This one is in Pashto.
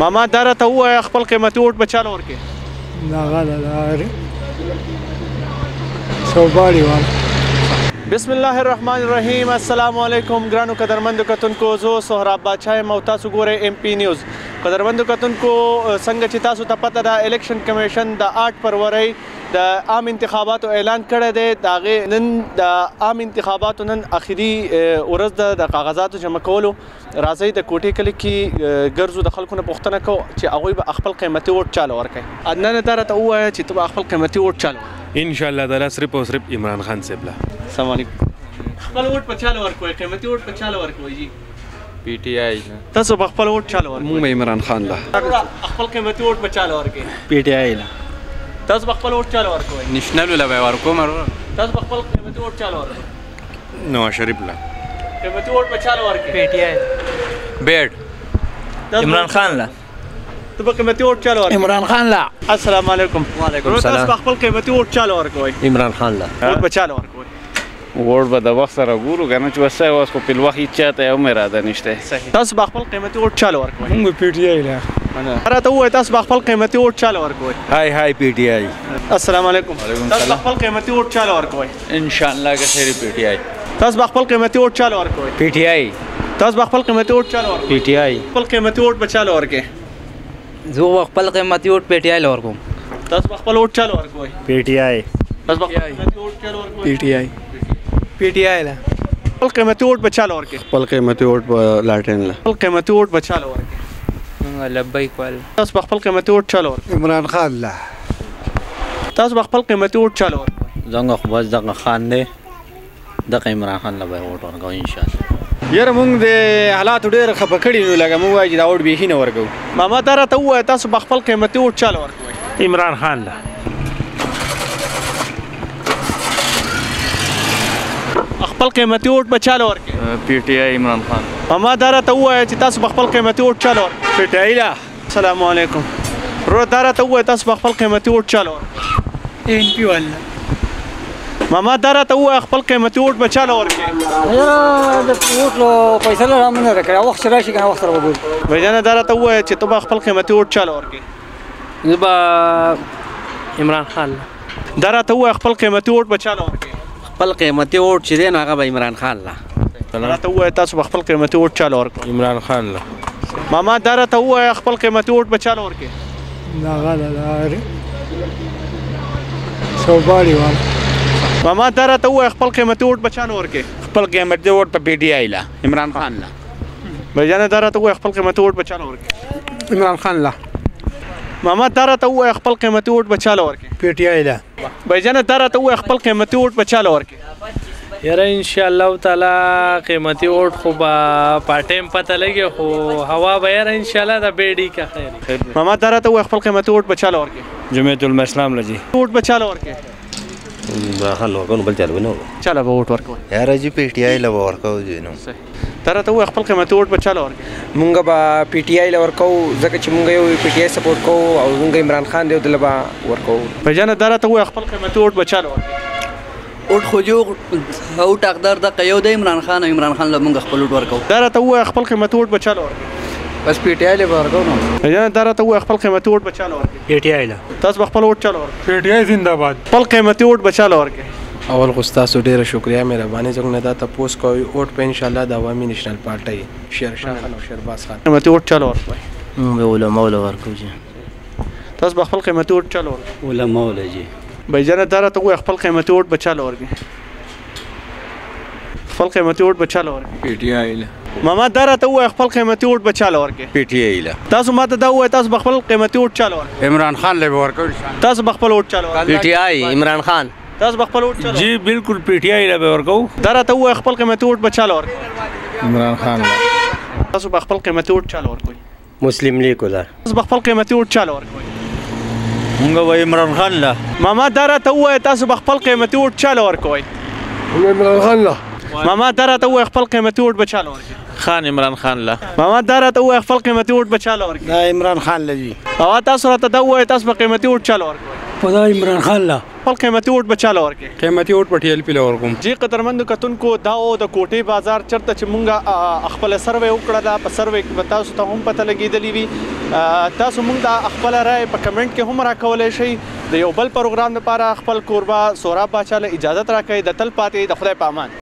ماما دا راته ووایه خپل قیمتي ووټ به چاله ورکړې؟ دغه ده صوباړي والا. بسم الله الرحمن الرحیم. السلام علیکم ګرانو قدرمندو کتونکو، زه سهراب بادشاه یم او تاسو ګورئ MP نیوز. قدرمندو کتونکو، څنګه چې تاسو ته پته ده الیکشن کمیشن د 8 فروری د عام انتخاباتو اعلان کړی دی. د هغې نن د عام انتخاباتو نن اخري ورځ ده د کاغذاتو جمع کولو. راځئ د کوټې کلي کې ګرځو، د خلکو نه پوښتنه کوو چې هغوی به خپل قیمتي ووټ چاله ورکوي. عدنان دا راته ووایه چې ته به خپل قیمتي ووټ چاله ورکوي؟ انشاءالله تعالی صرف او صرف عمران خان صاحب له. السلام علیکم. خپل ووټ په چاله ورکوي؟ قیمتي ووټ په چاله ورکوي جی؟ PTI. تاسو به خپل ووټ چاله ورکوي؟ مونږ به عمران خان له. خپل قیمتي ووټ په چاله ورکوي؟ PTI له. تاسو به خپل ووټ چاله ورکوي؟ نېشنل له به ورکوم. تاسو به خپل قیمتي ووټ چاله ورکوي؟ نواز شریف له. قیمتي ووټ په چاله ورکوي؟ PTI. بیډ. عمران خان له. ته به قیمتي ووټ چاله ورکوي؟ عمران خان له. السلام علیکم. وعلیکم السلام. تاسو به خپل قیمتي ووټ چاله ورکوي؟ عمران خان له. ووټ به چاله ورکوي؟ ووټ به د وخت سره ګورو که نه چې وسه اوس خو په الوخت هېڅ چاته هم اراده نشته. تاسو به خپل قیمتي ووټ چاله ورکوي؟ مونږ PTI له. راته ووایه تاسو به خپل قیمتي ووټ چاله ورکوي؟ هاي PTI. السلام علیکم. تاسو به خپل قیمتي ووټ چاله ورکوي؟ انشاءالله که خیر PTI. تاسو به خپل قیمتي ووټ چاله ورکوي؟ PTI. تاسو به خپل قیمتي ووټ چاله ورکوي؟ PTI. خپل قیمتي ووټ به چاله ورکوي؟ زه خپل قیمتي ووټ PTI له ورکوم. تاسو به خپل ووټ چاله ورکوي؟ PTI. تاسو به خپل قیمتي ووټ چاله ورکوي؟ PTI له. خپل قیمتي ووټ به چاله ورکوي؟ خپل قیمتي ووټ په لاټین له. خپل قیمتي ووټ به چاله ورکوي؟ لبیک وال. تاسو به خپل قیمتي ووټ چاله ورکوي؟ عمران خان له. تاسو به خپل قیمتي ووټ چاله ورکوي؟ زنګ خو بس دغه خان دی، دغه عمران خان له به ووټ ورکوم انشاءالله. یاره مونږ د حالاتو ډېر خفه کړي نو لکه مونږ وایو چې دا ووټ بیخي نه ورکوو. ماما دا راته ووایه تاسو به خپل قیمتي ووټ چاله ورکوي؟ عمران خان له. خپل قیمتي ووټ به چاله ورکوي؟ PTI عمران خان. ماما دا راته ووایه چې تاسو به خپل قیمتي ووټ چاله ورکوي؟ PTI له. السلام علیکم. ورور دا راته ووایه تاسو به خپل قیمتي ووټ چاله ورکوي؟ NP والا. ماما دا راته ووایه خپل قیمتي ووټ به چاله ورکوي؟ یاره د ووټ پیسې له رامنه راکړه، وخت راشي کنه وخت سره وګورو. بھیجانه دا راته ووایه چې ته به خپل قیمتي ووټ چاله ورکوي؟ زه به عمران خان له. دا راته ووایه خپل قیمتي ووټ به چاله ورکوي؟ خپل قیمتي ووټ چې دی نو هغه به عمران خان له. راته ووایه تاسو به خپل قیمتي ووټ چاله ورکوي؟ عمران خان له. ماما دا راته ووایه خپل قیمتي ووټ به چاله ورکوي؟ دغه ده صوباړي والا. ماما دا راته ووایه خپل قیمتي ووټ به چاله ورکوي؟ خپل قیمتي ووټ په PTI له. عمران خان له. بھیجانه دا راته ووایه خپل قیمتي ووټ به چاله ورکوي؟ عمران خان له. ماما دا راته ووایه خپل قیمتي ووټ به چاله ورکوي؟ PTI له. بھیجانه دا راته ووایه خپل قیمتي ووټ به چاله ورکوي؟ یاره انشاءالله تعالی قیمتي ووټ خو به په ټایم پته لګي، خو هوا به یاره انشاءالله د بیډي که خیر. ماما دا راته ووایه خپل قیمتي ووټ به چاله ورکوي؟ جمعیت الاسلام له جی. ووټ به چاله ورکوي؟ عمران خان له ورکوو بل چاله به نه ورکوو. چاله به ووټ ورکوي؟ یاره جی PTI له به ورکوو جی نو. دا راته ووایه خپل قیمتي ووټ به چاله ورکوي؟ مونږ به PTI له ورکوو ځکه چې مونږ یو PTI سپورټ کوو او مونږ عمران خان دی دله به ورکوو. بھیجانه دا راته ووایه خپل قیمتي ووټ به چاله ورکوي؟ ووټ خو جو ووټ حقدار دغه یو دی عمران خان، او عمران خان له مونږ خپل ووټ ورکوو. دا راته ووایه خپل قیمتي ووټ به چاله ورکوي؟ بس PTI له به ورکوو نو. بھیجانه دا راته ووایه خپل قیمتي ووټ به چاله ورکوي؟ PTI له. تاسو به خپل ووټ چاله ورکوي؟ PTI زنده باد. خپل قیمتي ووټ به چاله ورکوي؟ اول خو ستاسو ډیره شکریا مهرباني څنګه نه دا تاسو کوي ووټ په ان شاء الله د عوامي نېشنل پارټي شیرشاه خان او شهرباز خان. قیمتي ووټ چاله ورکوي؟ مونږ علماء له ورکوو جی. تاسو به خپل قیمتي ووټ چاله ورکوي؟ علماء له جی. بھیجانه دا راته ووایه خپل قیمتي ووټ به چاله ورکوي؟ خپل قیمتي ووټ به چاله ورکوي؟ PTI له. ماما دا راته ووایه خپل قیمتي ووټ به چاله ورکوي؟ PTI له. تاسو ماته دا ووایه تاسو به خپل قیمتي ووټ چاله ورکوي؟ عمران خان له به ورکوو. تاسو به خپل ووټ چاله ورکوي؟ PTI عمران خان. تاسو به خپل ووټ چاله جی بالکل PTI له به ورکوو. دا راته ووایه خپل قیمتي ووټ به چاله ورکوي؟ عمران خان له. تاسو به خپل قیمتي ووټ چاله ورکوي؟ مسلم لیگ ولا. تاسو به خپل قیمتي ووټ چاله ورکوي؟ مونږ به عمران خان له. ماما دا راته ووایه تاسو به خپل قیمتي ووټ چاله ورکوي؟ عمران خان له. ماما دا راته ووایه خپل قیمتي ووټ به چاله ورکوي؟ خان عمران خان له. ماما دا راته ووایه خپل قیمتي ووټ به چاله ورکوي؟ دا عمران خان له جی. او تاسو راته دا ووایه تاسو به قیمتي ووټ چاله ورکوي؟ په دا عمران خان له. خپل قیمتي ووټ به چاله ورکړې؟ قیمتي ووټ په TLP له ورکوم. جی قدرمندو کتونکو دا او د کوټې بازار چرته چې مونږه خپل سروې وکړه دا په سروې کې به تاسو ته هم پته لګېدلې وي. تاسو مونږ د خپله رایې په کمنټ کې هم راکولی شئ. د یو بل پروګرام لپاره خپل کوربه سهراب باچا له اجازت راکوئ. د تل پاتې د خدای په امان.